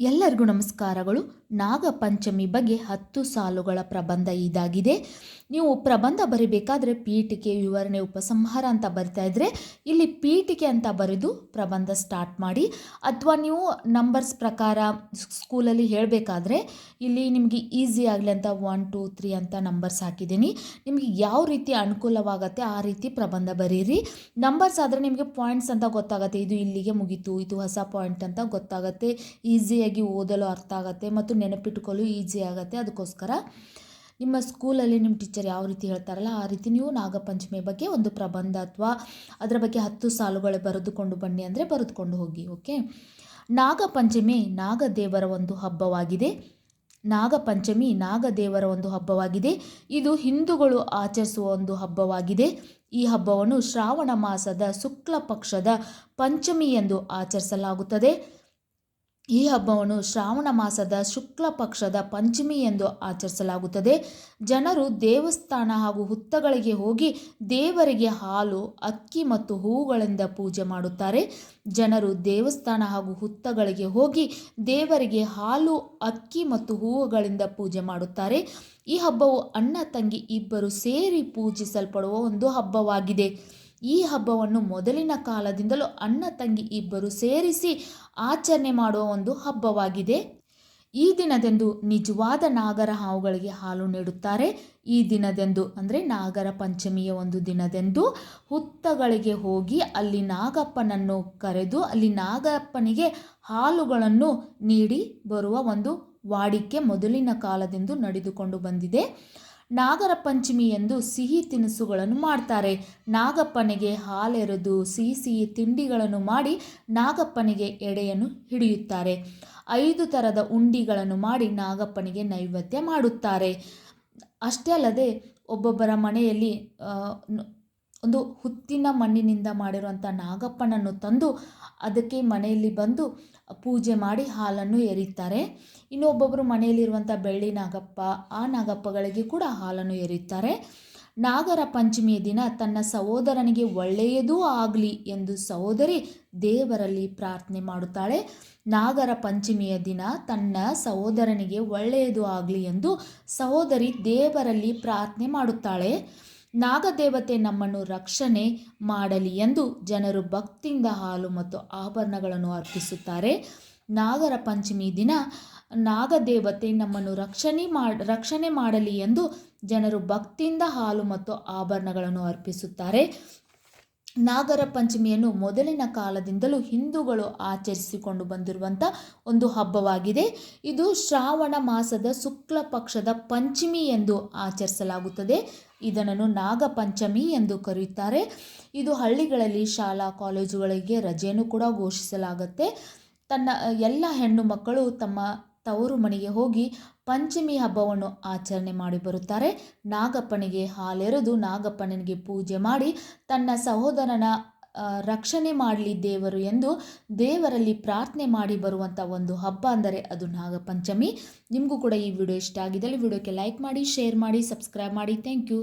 ಎಲ್ಲರಿಗೂ ನಮಸ್ಕಾರಗಳು. ನಾಗಪಂಚಮಿ ಬಗ್ಗೆ 10 ಸಾಲುಗಳ ಪ್ರಬಂಧ ಇದಾಗಿದೆ. ನೀವು ಪ್ರಬಂಧ ಬರಿಬೇಕಾದ್ರೆ ಪೀಠಿಕೆ, ವಿವರಣೆ, ಉಪಸಂಹಾರ ಅಂತ ಬರಿತಾ ಇದ್ರೆ ಇಲ್ಲಿ ಪೀಠಿಕೆ ಅಂತ ಬರೆದು ಪ್ರಬಂಧ ಸ್ಟಾರ್ಟ್ ಮಾಡಿ. ಅಥವಾ ನೀವು ನಂಬರ್ಸ್ ಪ್ರಕಾರ ಸ್ಕೂಲಲ್ಲಿ ಹೇಳಬೇಕಾದ್ರೆ ಇಲ್ಲಿ ನಿಮಗೆ ಈಸಿ ಆಗಲಿ ಅಂತ 1 2 3 ಅಂತ ನಂಬರ್ಸ್ ಹಾಕಿದ್ದೀನಿ. ನಿಮಗೆ ಯಾವ ರೀತಿ ಅನುಕೂಲವಾಗುತ್ತೆ ಆ ರೀತಿ ಪ್ರಬಂಧ ಬರೀರಿ. ನಂಬರ್ಸ್ ಆದರೆ ನಿಮಗೆ ಪಾಯಿಂಟ್ಸ್ ಅಂತ ಗೊತ್ತಾಗುತ್ತೆ, ಇದು ಇಲ್ಲಿಗೆ ಮುಗೀತು, ಇದು ಹೊಸ ಪಾಯಿಂಟ್ ಅಂತ ಗೊತ್ತಾಗುತ್ತೆ. ಈಸಿಯಾಗಿ ಓದಲು ಅರ್ಥ ಆಗುತ್ತೆ ಮತ್ತು ನೆನಪಿಟ್ಟುಕೊಳ್ಳಲು ಈಸಿ ಆಗುತ್ತೆ. ಅದಕ್ಕೋಸ್ಕರ ನಿಮ್ಮ ಸ್ಕೂಲಲ್ಲಿ ನಿಮ್ಮ ಟೀಚರ್ ಯಾವ ರೀತಿ ಹೇಳ್ತಾರಲ್ಲ ಆ ರೀತಿ ನೀವು ನಾಗಪಂಚಮಿ ಬಗ್ಗೆ ಒಂದು ಪ್ರಬಂಧ ಅಥವಾ ಅದರ ಬಗ್ಗೆ 10 ಸಾಲುಗಳು ಬರೆದುಕೊಂಡು ಬನ್ನಿ ಅಂದರೆ ಬರೆದುಕೊಂಡು ಹೋಗಿ. ಓಕೆ. ನಾಗಪಂಚಮಿ ನಾಗದೇವರ ಒಂದು ಹಬ್ಬವಾಗಿದೆ. ನಾಗಪಂಚಮಿ ನಾಗದೇವರ ಒಂದು ಹಬ್ಬವಾಗಿದೆ. ಇದು ಹಿಂದೂಗಳು ಆಚರಿಸುವ ಒಂದು ಹಬ್ಬವಾಗಿದೆ. ಈ ಹಬ್ಬವನ್ನು ಶ್ರಾವಣ ಮಾಸದ ಶುಕ್ಲ ಪಕ್ಷದ ಪಂಚಮಿ ಎಂದು ಆಚರಿಸಲಾಗುತ್ತದೆ. ಈ ಹಬ್ಬವನ್ನು ಶ್ರಾವಣ ಮಾಸದ ಶುಕ್ಲ ಪಕ್ಷದ ಪಂಚಮಿ ಎಂದು ಆಚರಿಸಲಾಗುತ್ತದೆ. ಜನರು ದೇವಸ್ಥಾನ ಹಾಗೂ ಹುತ್ತಗಳಿಗೆ ಹೋಗಿ ದೇವರಿಗೆ ಹಾಲು, ಅಕ್ಕಿ ಮತ್ತು ಹೂವುಗಳಿಂದ ಪೂಜೆ ಮಾಡುತ್ತಾರೆ. ಜನರು ದೇವಸ್ಥಾನ ಹಾಗೂ ಹುತ್ತಗಳಿಗೆ ಹೋಗಿ ದೇವರಿಗೆ ಹಾಲು, ಅಕ್ಕಿ ಮತ್ತು ಹೂವುಗಳಿಂದ ಪೂಜೆ ಮಾಡುತ್ತಾರೆ. ಈ ಹಬ್ಬವು ಅಣ್ಣ ತಂಗಿ ಇಬ್ಬರು ಸೇರಿ ಪೂಜಿಸಲ್ಪಡುವ ಒಂದು ಹಬ್ಬವಾಗಿದೆ. ಈ ಹಬ್ಬವನ್ನು ಮೊದಲಿನ ಕಾಲದಿಂದಲೂ ಅಣ್ಣ ತಂಗಿ ಇಬ್ಬರು ಸೇರಿಸಿ ಆಚರಣೆ ಮಾಡುವ ಒಂದು ಹಬ್ಬವಾಗಿದೆ. ಈ ದಿನದಂದು ನಿಜವಾದ ನಾಗರ ಹಾವುಗಳಿಗೆ ಹಾಲು ನೀಡುತ್ತಾರೆ. ಈ ದಿನದಂದು ಅಂದರೆ ನಾಗರ ಪಂಚಮಿಯ ಒಂದು ದಿನದಂದು ಹುತ್ತಗಳಿಗೆ ಹೋಗಿ ಅಲ್ಲಿ ನಾಗಪ್ಪನನ್ನು ಕರೆದು ಅಲ್ಲಿ ನಾಗಪ್ಪನಿಗೆ ಹಾಲುಗಳನ್ನು ನೀಡಿ ಬರುವ ಒಂದು ವಾಡಿಕೆ ಮೊದಲಿನ ಕಾಲದಿಂದ ನಡೆದುಕೊಂಡು ಬಂದಿದೆ. ನಾಗರ ಪಂಚಮಿ ಎಂದು ಸಿಹಿ ತಿನಿಸುಗಳನ್ನು ಮಾಡ್ತಾರೆ. ನಾಗಪ್ಪನಿಗೆ ಹಾಲೆರೆದು ಸಿಹಿ ಸಿಹಿ ತಿಂಡಿಗಳನ್ನು ಮಾಡಿ ನಾಗಪ್ಪನಿಗೆ ಎಡೆಯನ್ನು ಹಿಡಿಯುತ್ತಾರೆ. 5 ಥರದ ಉಂಡಿಗಳನ್ನು ಮಾಡಿ ನಾಗಪ್ಪನಿಗೆ ನೈವೇದ್ಯ ಮಾಡುತ್ತಾರೆ. ಅಷ್ಟೇ ಅಲ್ಲದೆ ಒಬ್ಬೊಬ್ಬರ ಮನೆಯಲ್ಲಿ ಒಂದು ಹುತ್ತಿನ ಮಣ್ಣಿನಿಂದ ಮಾಡಿರುವಂಥ ನಾಗಪ್ಪನನ್ನು ತಂದು ಅದಕ್ಕೆ ಮನೆಯಲ್ಲಿ ಬಂದು ಪೂಜೆ ಮಾಡಿ ಹಾಲನ್ನು ಎರೀತಾರೆ. ಇನ್ನು ಒಬ್ಬೊಬ್ಬರು ಮನೆಯಲ್ಲಿರುವಂಥ ಬೆಳ್ಳಿ ನಾಗಪ್ಪ, ಆ ನಾಗಪ್ಪಗಳಿಗೆ ಕೂಡ ಹಾಲನ್ನು ಎರೀತಾರೆ. ನಾಗರ ಪಂಚಮಿಯ ದಿನ ತನ್ನ ಸಹೋದರನಿಗೆ ಒಳ್ಳೆಯದೂ ಆಗಲಿ ಎಂದು ಸಹೋದರಿ ದೇವರಲ್ಲಿ ಪ್ರಾರ್ಥನೆ ಮಾಡುತ್ತಾಳೆ. ನಾಗರ ಪಂಚಮಿಯ ದಿನ ತನ್ನ ಸಹೋದರನಿಗೆ ಒಳ್ಳೆಯದು ಆಗಲಿ ಎಂದು ಸಹೋದರಿ ದೇವರಲ್ಲಿ ಪ್ರಾರ್ಥನೆ ಮಾಡುತ್ತಾಳೆ. ನಾಗದೇವತೆ ನಮ್ಮನ್ನು ರಕ್ಷಣೆ ಮಾಡಲಿ ಎಂದು ಜನರು ಭಕ್ತಿಯಿಂದ ಹಾಲು ಮತ್ತು ಆಭರಣಗಳನ್ನು ಅರ್ಪಿಸುತ್ತಾರೆ. ನಾಗರ ಪಂಚಮಿ ದಿನ ನಾಗದೇವತೆ ನಮ್ಮನ್ನು ರಕ್ಷಣೆ ಮಾಡಲಿ ಎಂದು ಜನರು ಭಕ್ತಿಯಿಂದ ಹಾಲು ಮತ್ತು ಆಭರಣಗಳನ್ನು ಅರ್ಪಿಸುತ್ತಾರೆ. ನಾಗರ ಪಂಚಮಿಯನ್ನು ಮೊದಲಿನ ಕಾಲದಿಂದಲೂ ಹಿಂದೂಗಳು ಆಚರಿಸಿಕೊಂಡು ಬಂದಿರುವಂಥ ಒಂದು ಹಬ್ಬವಾಗಿದೆ. ಇದು ಶ್ರಾವಣ ಮಾಸದ ಶುಕ್ಲ ಪಕ್ಷದ ಪಂಚಮಿ ಎಂದು ಆಚರಿಸಲಾಗುತ್ತದೆ. ಇದನ್ನು ನಾಗಪಂಚಮಿ ಎಂದು ಕರೆಯುತ್ತಾರೆ. ಇದು ಹಳ್ಳಿಗಳಲ್ಲಿ ಶಾಲಾ ಕಾಲೇಜುಗಳಿಗೆ ರಜೆಯನ್ನು ಕೂಡ ಘೋಷಿಸಲಾಗುತ್ತೆ. ತನ್ನ ಎಲ್ಲ ಹೆಣ್ಣು ಮಕ್ಕಳು ತಮ್ಮ ತವರು ಮನೆಗೆ ಹೋಗಿ ಪಂಚಮಿ ಹಬ್ಬವನ್ನು ಆಚರಣೆ ಮಾಡಿ ಬರುತ್ತಾರೆ. ನಾಗಪ್ಪನಿಗೆ ಹಾಲೆರೆದು ನಾಗಪ್ಪನಿಗೆ ಪೂಜೆ ಮಾಡಿ ತನ್ನ ಸಹೋದರನ ರಕ್ಷಣೆ ಮಾಡಲಿ ದೇವರು ಎಂದು ದೇವರಲ್ಲಿ ಪ್ರಾರ್ಥನೆ ಮಾಡಿ ಬರುವಂಥ ಒಂದು ಹಬ್ಬ ಅಂದರೆ ಅದು ನಾಗಪಂಚಮಿ. ನಿಮಗೂ ಕೂಡ ಈ ವಿಡಿಯೋ ಇಷ್ಟ ಆಗಿದ್ದಲ್ಲಿ ವಿಡಿಯೋಕ್ಕೆ ಲೈಕ್ ಮಾಡಿ, ಶೇರ್ ಮಾಡಿ, ಸಬ್ಸ್ಕ್ರೈಬ್ ಮಾಡಿ. Thank you.